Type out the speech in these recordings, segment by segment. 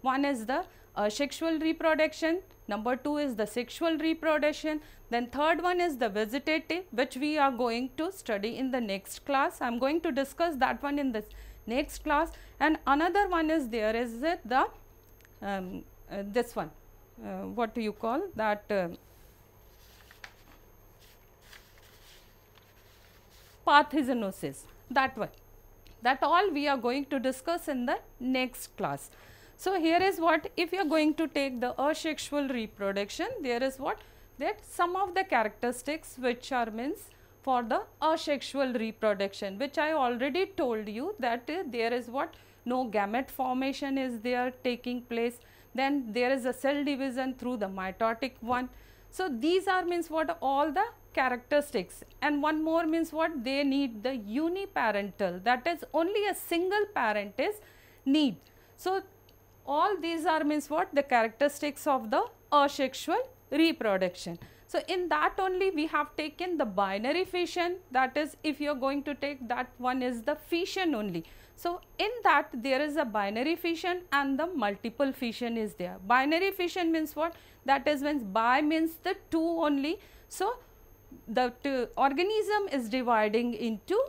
One is the sexual reproduction, number 2 is the sexual reproduction, then third one is the vegetative, which we are going to study in the next class. I am going to discuss that one in the next class, and another one is there is it the this one, what do you call that, parthenogenesis, that one. That all we are going to discuss in the next class. So, here is what, if you are going to take the asexual reproduction, there is what, that some of the characteristics which are means for the asexual reproduction, which I already told you that there is what, no gamete formation is there taking place, then there is a cell division through the mitotic one. So, these are means what, all the characteristics, and one more means what, they need the uniparental, that is only a single parent is need. So, all these are means what, the characteristics of the asexual reproduction. So, in that only we have taken the binary fission, that is if you are going to take that one is the fission only. So, in that there is a binary fission and the multiple fission is there. Binary fission means what, that is means bi means the 2 only. So, the organism is dividing into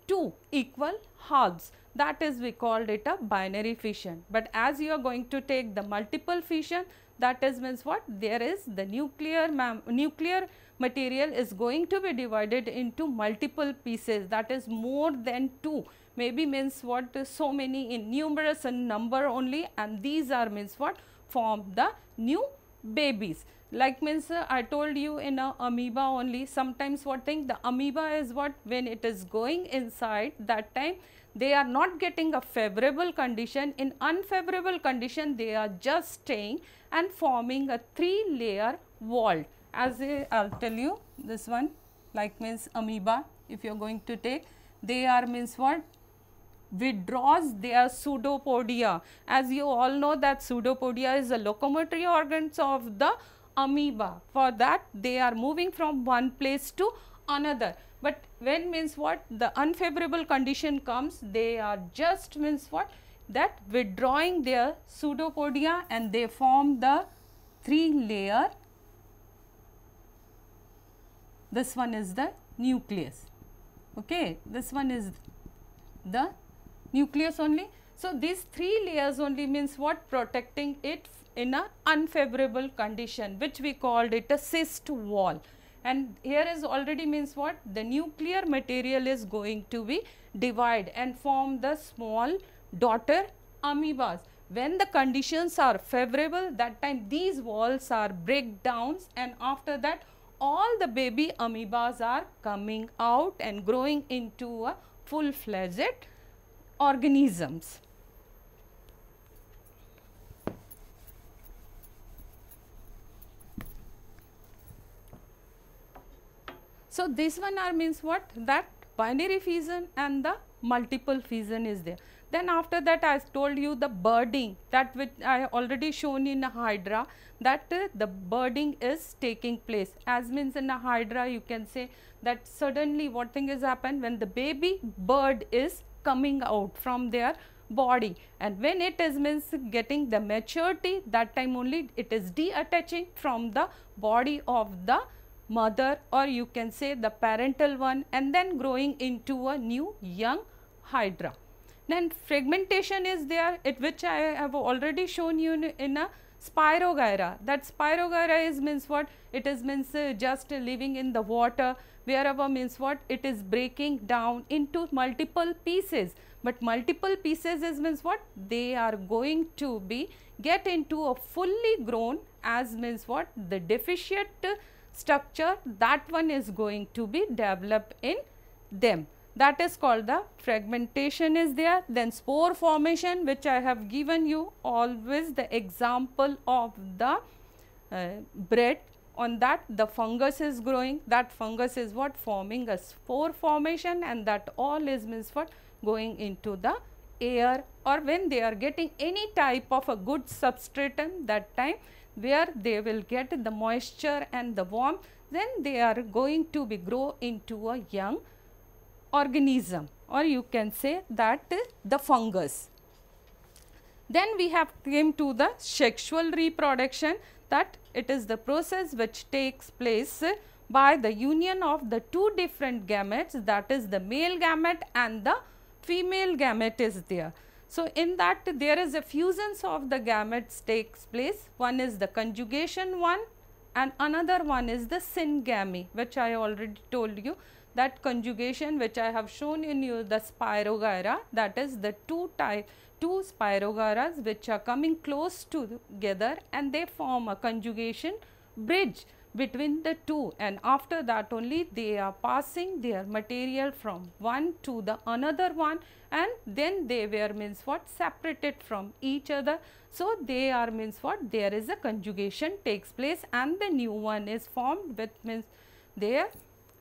2 equal halves, that is we called it a binary fission. But as you are going to take the multiple fission, that is means what, there is the nuclear material is going to be divided into multiple pieces, that is more than 2, maybe means what, so many in numerous in number only, and these are means what, form the new babies. Like means I told you in a amoeba only, sometimes what thing, the amoeba is what, when it is going inside, that time they are not getting a favorable condition, in unfavorable condition they are just staying and forming a 3-layer wall. As I'll tell you this one, like means amoeba, if you are going to take, they are means what, withdraws their pseudopodia. As you all know that pseudopodia is the locomotory organs of the amoeba. For that they are moving from one place to another. But when means what, the unfavorable condition comes, they are just means what, that withdrawing their pseudopodia and they form the 3-layer, this one is the nucleus, okay, this one is the nucleus only. So, these 3 layers only means what, protecting it in a unfavorable condition, which we called it a cyst wall. And here is already means what, the nuclear material is going to be divide and form the small daughter amoebas. When the conditions are favorable, that time these walls are breakdowns, and after that all the baby amoebas are coming out and growing into a full-fledged organisms. So, this one are means what, that binary fission and the multiple fission is there. Then after that I told you the budding, that which I already shown in a hydra, that the budding is taking place. As means in a hydra you can say that suddenly what thing is happened, when the baby bird is coming out from their body, and when it is means getting the maturity, that time only it is detaching from the body of the mother, or you can say the parental one, and then growing into a new young hydra. Then fragmentation is there, which I have already shown you in a Spirogyra. That Spirogyra is means what, it is means just living in the water, wherever means what, it is breaking down into multiple pieces. But multiple pieces is means what, they are going to be get into a fully grown, as means what, the deficient structure, that one is going to be developed in them. That is called the fragmentation is there. Then spore formation, which I have given you always the example of the bread. On that the fungus is growing, that fungus is what, forming a spore formation, and that all is means what, going into the air, or when they are getting any type of a good substratum, that time where they will get the moisture and the warmth, then they are going to be grow into a young organism, or you can say that the fungus. Then we have came to the sexual reproduction, that it is the process which takes place by the union of the two different gametes, that is the male gamete and the female gamete is there. So, in that there is a fusions of the gametes takes place. One is the conjugation one and another one is the syngamy, which I already told you, that conjugation which I have shown in you, the spirogyra, that is the two spirogyras which are coming close together and they form a conjugation bridge between the two, and after that only they are passing their material from one to the another one, and then they were means what, separated from each other. So, they are means what, there is a conjugation takes place and the new one is formed with means their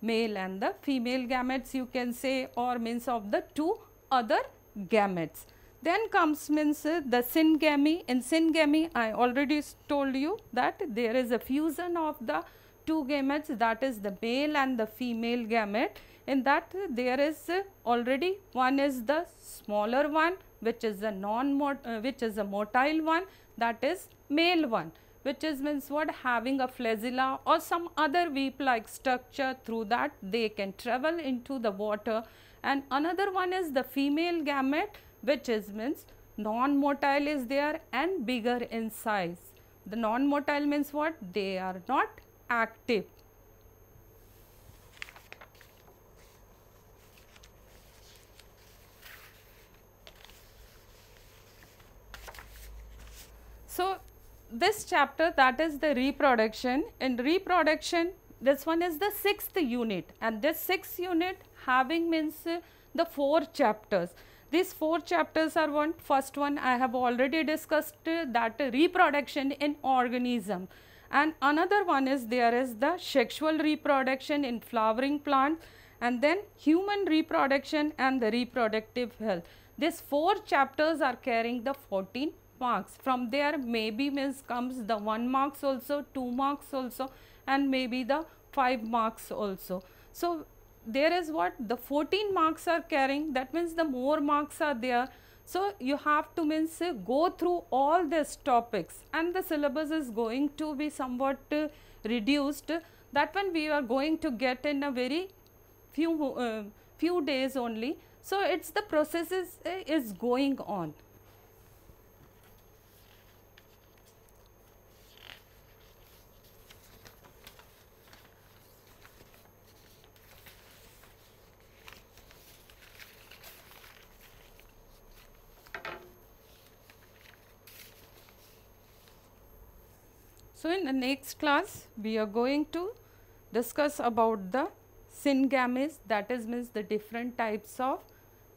male and the female gametes, you can say, or means of the two other gametes. Then comes means the syngamy. In syngamy, I already told you that there is a fusion of the two gametes, that is the male and the female gamete. In that there is already one is the smaller one, which is a motile one, that is male one, which is means what, having a flagella or some other weep like structure, through that they can travel into the water. And another one is the female gamete, which is means non-motile is there and bigger in size. The non-motile means what, they are not active. So, this chapter, that is the reproduction. In reproduction, this one is the 6th unit, and this 6th unit having means the 4 chapters. These 4 chapters are one. First one I have already discussed, that reproduction in organism, and another one is there is the sexual reproduction in flowering plants, and then human reproduction and the reproductive health. These 4 chapters are carrying the 14 marks. From there maybe means comes the 1 marks also, 2 marks also, and maybe the 5 marks also. So, there is what, the 14 marks are carrying, that means the more marks are there. So, you have to means go through all these topics, and the syllabus is going to be somewhat reduced. That one we are going to get in a very few days only. So, it's the process is going on. So, in the next class we are going to discuss about the syngamies, that is means the different types of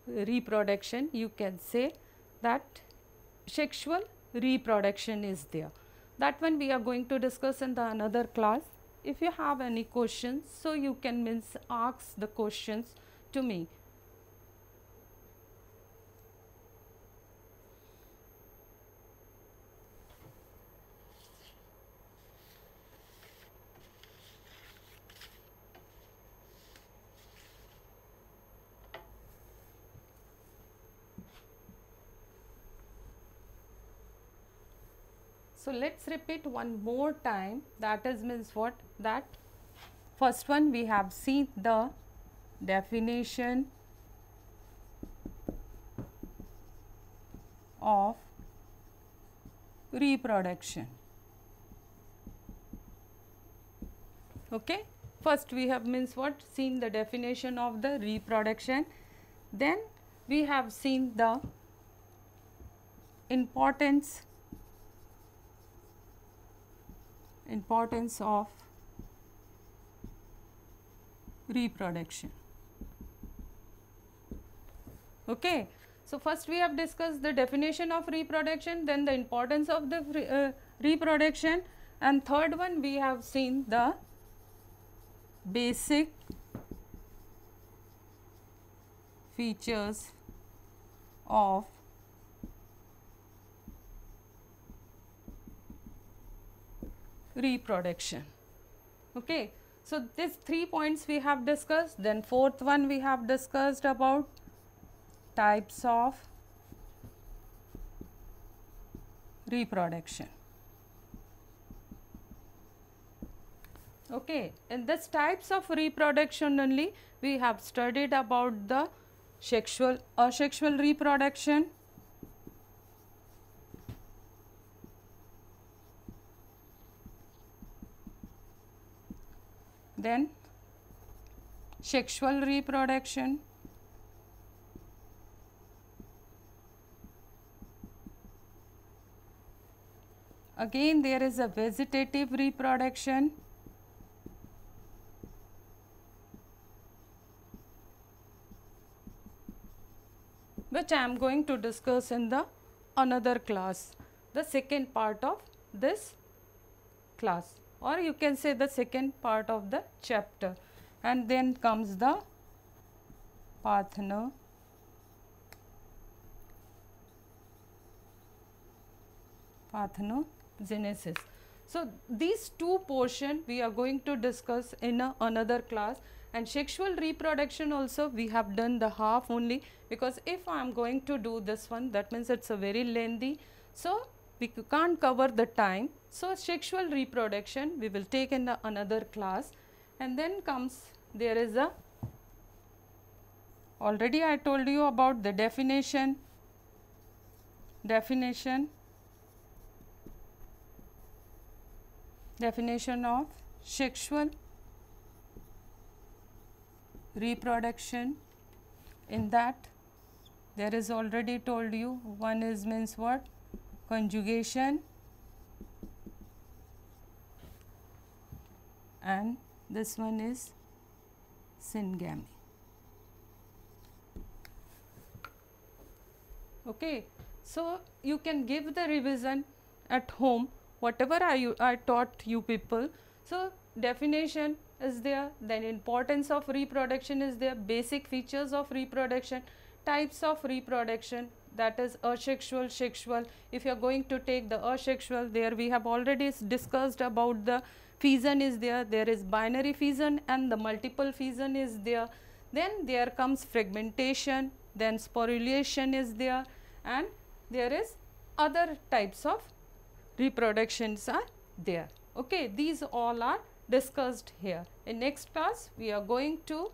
reproduction. You can say that sexual reproduction is there. That one we are going to discuss in the another class. If you have any questions, so you can means ask the questions to me. So, let us repeat one more time, that is means what, that first one we have seen the definition of reproduction. Okay. First we have means what, seen the definition of the reproduction, then we have seen the importance of reproduction. Okay. So, first we have discussed the definition of reproduction, then the importance of the reproduction, and third one we have seen the basic features of reproduction. Okay. So, these 3 points we have discussed, then fourth one we have discussed about types of reproduction. Okay, in this types of reproduction only we have studied about the sexual asexual reproduction, then sexual reproduction, again there is a vegetative reproduction, which I am going to discuss in the another class, the second part of this class, or you can say the second part of the chapter. And then comes the parthenogenesis. So, these two portion we are going to discuss in another class, and sexual reproduction also we have done the half only, because if I am going to do this one, that means it is a very lengthy, so we can't cover the time. So, sexual reproduction we will take in the another class. And then comes, there is a, already I told you about the definition of sexual reproduction. In that there is already told you, one is means what, conjugation, and this one is syngamy. Okay, so you can give the revision at home, whatever I taught you people. So, definition is there, then importance of reproduction is there, basic features of reproduction, types of reproduction, that is asexual, sexual. If you are going to take the asexual, there we have already discussed about the fission is there, there is binary fission and the multiple fission is there. Then there comes fragmentation, then sporulation is there, and there is other types of reproductions are there. Okay, these all are discussed here. In next class we are going to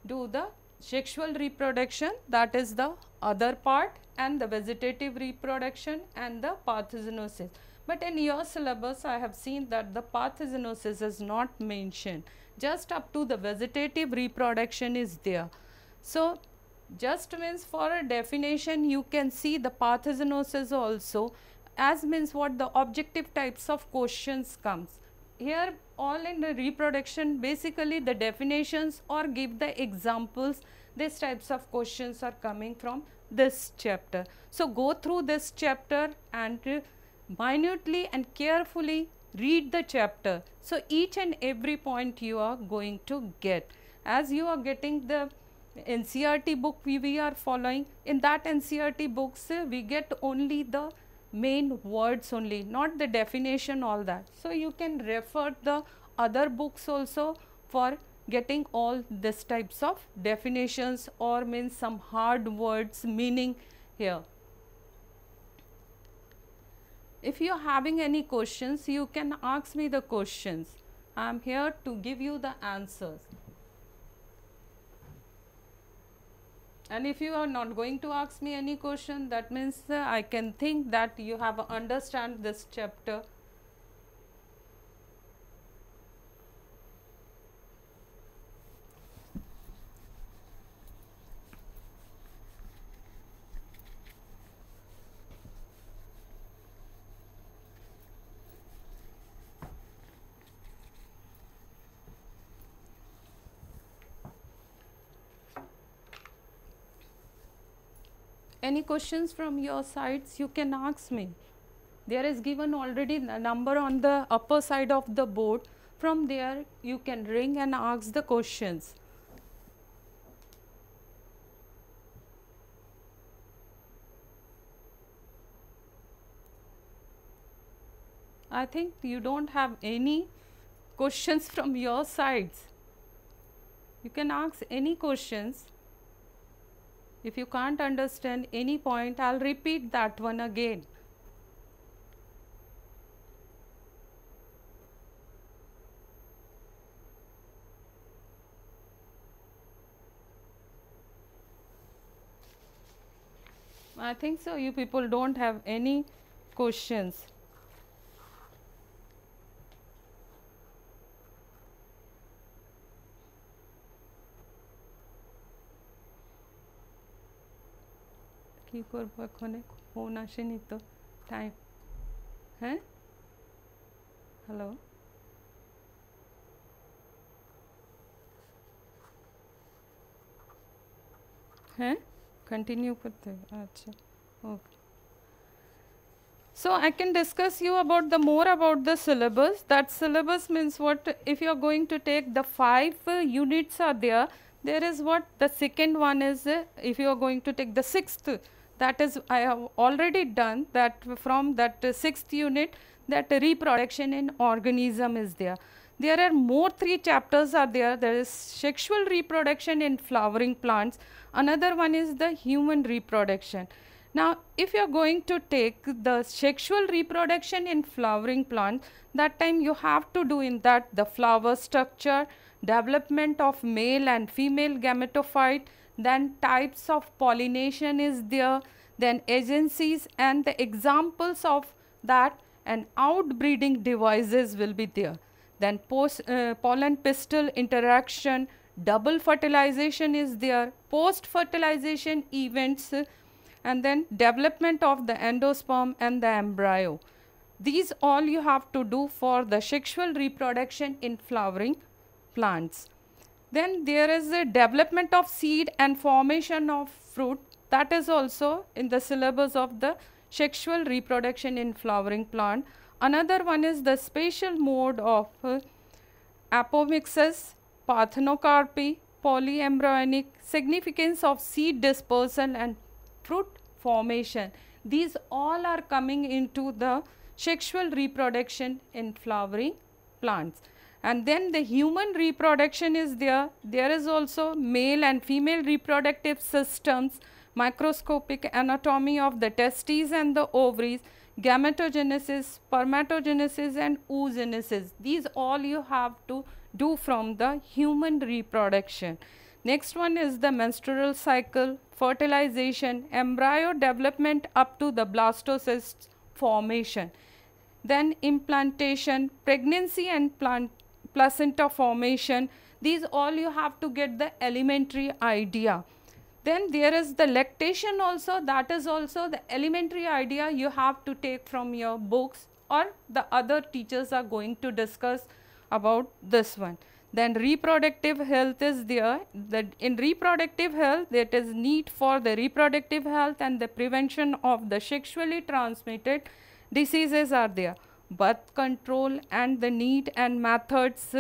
do the sexual reproduction, that is the other part, and the vegetative reproduction and the parthenogenesis. But in your syllabus I have seen that the parthenogenesis is not mentioned, just up to the vegetative reproduction is there. So, just means for a definition you can see the parthenogenesis also, as means what the objective types of questions comes. Here all in the reproduction basically the definitions or give the examples, these types of questions are coming from this chapter. So, go through this chapter and minutely and carefully read the chapter. So, each and every point you are going to get, as you are getting the NCERT book we are following, in that NCERT books we get only the main words only, not the definition, all that. So, you can refer the other books also for getting all this types of definitions or means some hard words meaning here. If you are having any questions, you can ask me the questions. I am here to give you the answers. And if you are not going to ask me any question, that means I can think that you have understand this chapter. Any questions from your sides, you can ask me. There is given already the number on the upper side of the board. From there you can ring and ask the questions. I think you don't have any questions from your sides. You can ask any questions. If you can't understand any point, I'll repeat that one again. I think so. You people don't have any questions. কি করব এখন phone আসেনি তো time হ্যাঁ hello হ্যাঁ continue করতে হবে আচ্ছা ওকে So I can discuss you about the more about the syllabus. That syllabus means what if you are going to take the 5 units are there. There is what the second one is if you are going to take the 6th. That is I have already done that from that 6th unit that reproduction in organism is there. There are more 3 chapters are there. There is sexual reproduction in flowering plants. Another one is the human reproduction. Now, if you are going to take the sexual reproduction in flowering plant, that time you have to do in that the flower structure, development of male and female gametophyte, then types of pollination is there, then agencies and the examples of that and outbreeding devices will be there. Then pollen pistil interaction, double fertilization is there, post fertilization events, and then development of the endosperm and the embryo. These all you have to do for the sexual reproduction in flowering plants. Then there is a development of seed and formation of fruit, that is also in the syllabus of the sexual reproduction in flowering plant. Another one is the spatial mode of apomixis, parthenocarpy, polyembryonic, significance of seed dispersal and fruit formation. These all are coming into the sexual reproduction in flowering plants. And then the human reproduction is there. There is also male and female reproductive systems, microscopic anatomy of the testes and the ovaries, gametogenesis, spermatogenesis and oogenesis. These all you have to do from the human reproduction. Next one is the menstrual cycle, fertilization, embryo development up to the blastocyst formation. Then implantation, pregnancy and placenta formation. These all you have to get the elementary idea. Then there is the lactation also, that is also the elementary idea you have to take from your books or the other teachers are going to discuss about this one. Then reproductive health is there. That in reproductive health, it is need for the reproductive health and the prevention of the sexually transmitted diseases are there. Birth control and the need and methods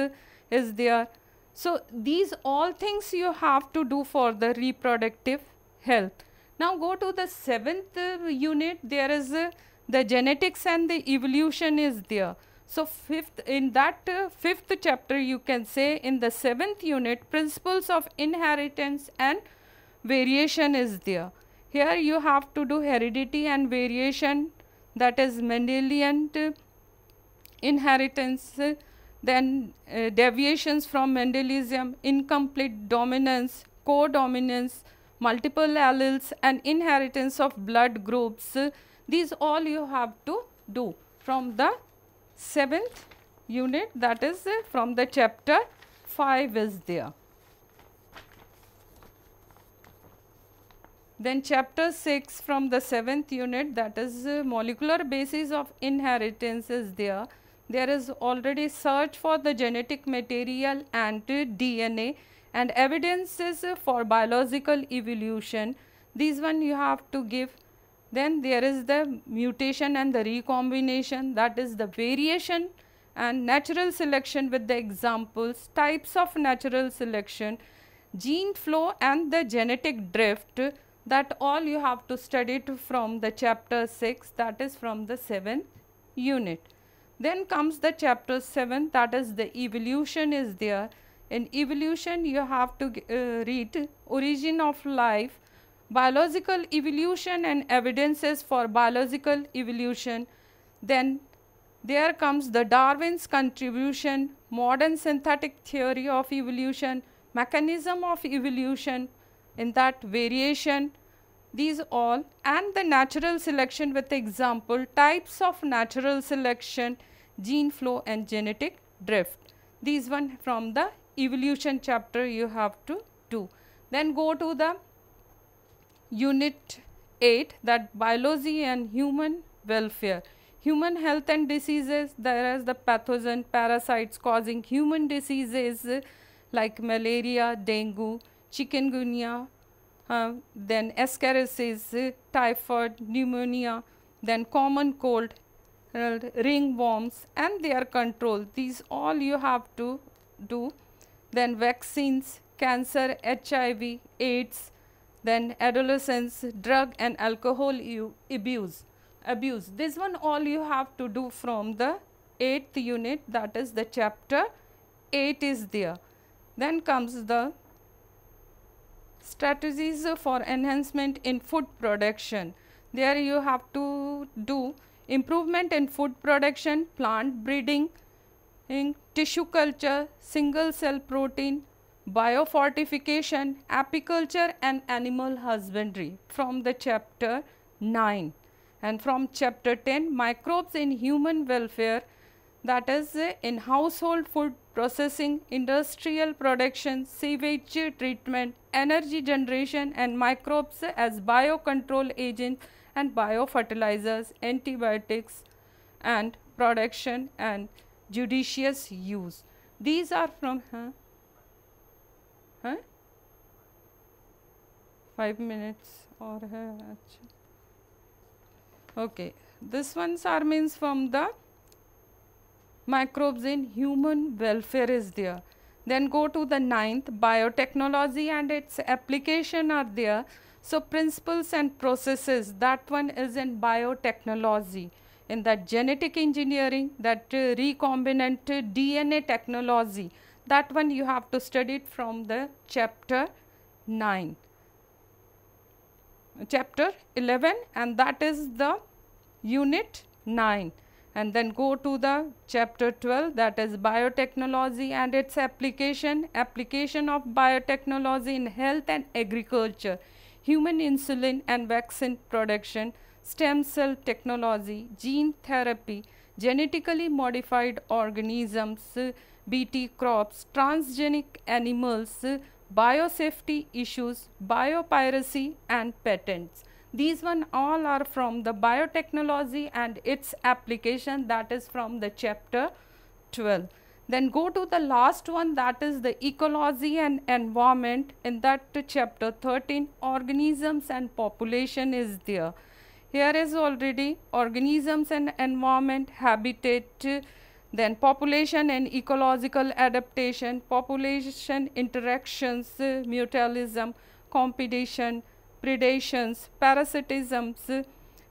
is there. So these all things you have to do for the reproductive health. Now go to the 7th unit. There is the genetics and the evolution is there. So in that 5th chapter you can say in the 7th unit principles of inheritance and variation is there. Here you have to do heredity and variation, that is Mendelian inheritance, then deviations from Mendelianism, incomplete dominance, codominance, multiple alleles and inheritance of blood groups. These all you have to do from the 7th unit, that is from the chapter 5 is there. Then chapter 6 from the 7th unit, that is molecular basis of inheritance is there. There is already search for the genetic material and DNA and evidences for biological evolution. These one you have to give. Then there is the mutation and the recombination, that is the variation and natural selection with the examples, types of natural selection, gene flow and the genetic drift, that all you have to study from the chapter 6, that is from the 7th unit. Then comes the chapter 7, that is the evolution is there. In evolution you have to read origin of life, biological evolution and evidences for biological evolution. Then there comes the Darwin's contribution, modern synthetic theory of evolution, mechanism of evolution, in that variation, These all, and the natural selection with example, types of natural selection, gene flow and genetic drift. These one from the evolution chapter you have to do. Then go to the unit 8, that biology and human welfare. Human health and diseases, there is the pathogen parasites causing human diseases like malaria, dengue, chikungunya, then ascariasis, typhoid, pneumonia, then common cold, ringworms and their control. These all you have to do. Then vaccines, cancer, HIV, AIDS, then adolescence, drug and alcohol abuse. This one all you have to do from the 8th unit, that is the chapter 8 is there. Then comes the strategies for enhancement in food production. There you have to do improvement in food production, plant breeding, in tissue culture, single cell protein, biofortification, apiculture and animal husbandry from the chapter 9. And from chapter 10, microbes in human welfare, that is in household food processing, industrial production, sewage treatment, energy generation and microbes as biocontrol agents and biofertilizers, antibiotics and production and judicious use. These are from 5 minutes or okay. This ones are means from the microbes in human welfare is there. Then go to the 9th, biotechnology and its application are there. So principles and processes, that one is in biotechnology. In that genetic engineering, that recombinant DNA technology, that one you have to study it from the chapter 9. Chapter 11, and that is the unit 9. And then go to the chapter 12, that is biotechnology and its application of biotechnology in health and agriculture, human insulin and vaccine production, stem cell technology, gene therapy, genetically modified organisms, BT crops, transgenic animals, biosafety issues, biopiracy and patents. These one all are from the biotechnology and its application, that is from the chapter 12. Then go to the last one, that is the ecology and environment. In that chapter 13, organisms and population is there. Here is already organisms and environment, habitat, then population and ecological adaptation, population interactions, mutualism, competition, predations, parasitisms,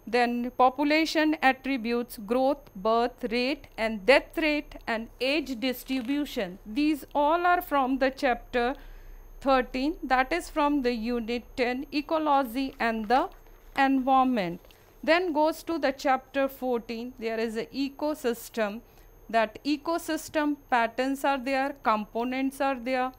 then population attributes, growth, birth rate and death rate and age distribution. These all are from the chapter 13, that is from the unit 10, ecology and the environment. Then goes to the chapter 14, there is a ecosystem, that ecosystem patterns are there, components are there,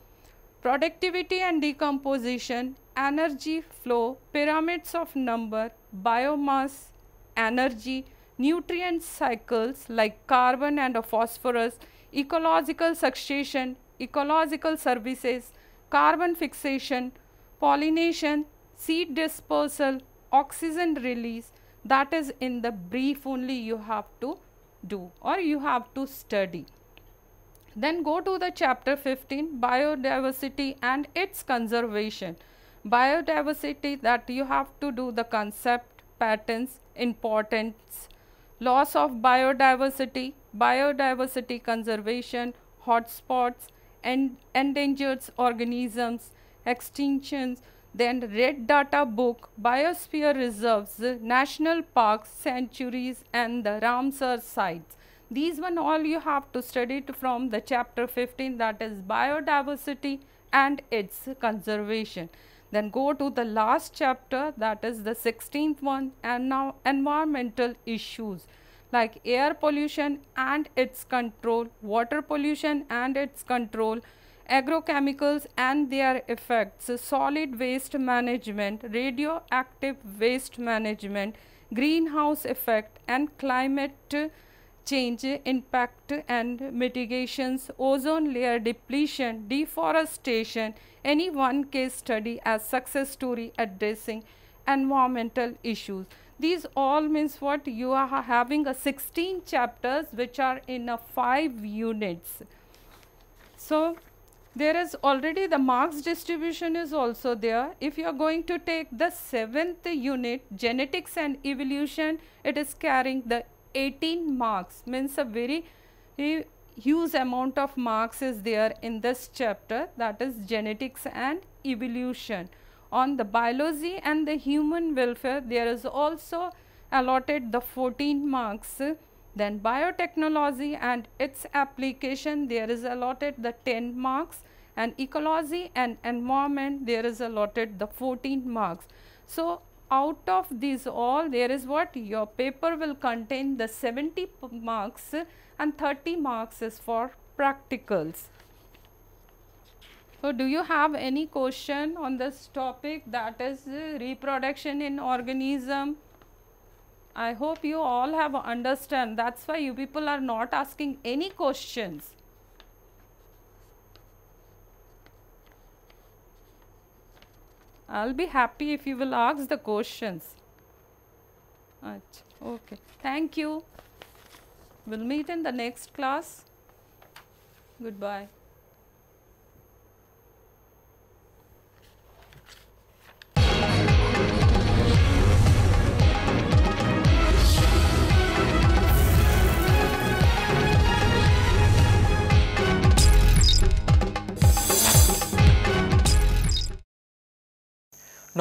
productivity and decomposition, energy flow, pyramids of number, biomass, energy, nutrient cycles like carbon and phosphorus, ecological succession, ecological services, carbon fixation, pollination, seed dispersal, oxygen release. That is in the brief only you have to do or you have to study. Then go to the chapter 15, biodiversity and its conservation. Biodiversity, that you have to do the concept, patterns, importance, loss of biodiversity, biodiversity conservation, hotspots, and endangered organisms, extinctions, then red data book, biosphere reserves, national parks, sanctuaries and the Ramsar sites. These one all you have to study it from the chapter 15, that is biodiversity and its conservation. Then go to the last chapter, that is the 16th one, and now environmental issues like air pollution and its control, water pollution and its control, agrochemicals and their effects, solid waste management, radioactive waste management, greenhouse effect and climate change impact and mitigations, ozone layer depletion, deforestation, any one case study as success story addressing environmental issues. These all means what? You are having a 16 chapters which are in a 5 units. So, there is already the marks distribution is also there. If you are going to take the 7th unit, genetics and evolution, it is carrying the 18 marks, means a very huge amount of marks is there in this chapter, that is genetics and evolution. On the biology and the human welfare, there is also allotted the 14 marks. Then biotechnology and its application, there is allotted the 10 marks, and ecology and environment, there is allotted the 14 marks. So, out of these all, there is what? Your paper will contain the 70 marks and 30 marks is for practicals. So, do you have any question on this topic, that is reproduction in organism? I hope you all have understand. That's why you people are not asking any questions. I'll be happy if you will ask the questions. Okay. Thank you. We'll meet in the next class. Goodbye.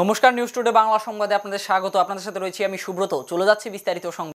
নমস্কার, news today Bangla সংবাদে আপনাদের স্বাগত। আপনাদের সাথে রয়েছি আমি সুব্রত। চলে যাচ্ছি বিস্তারিত সংবাদ।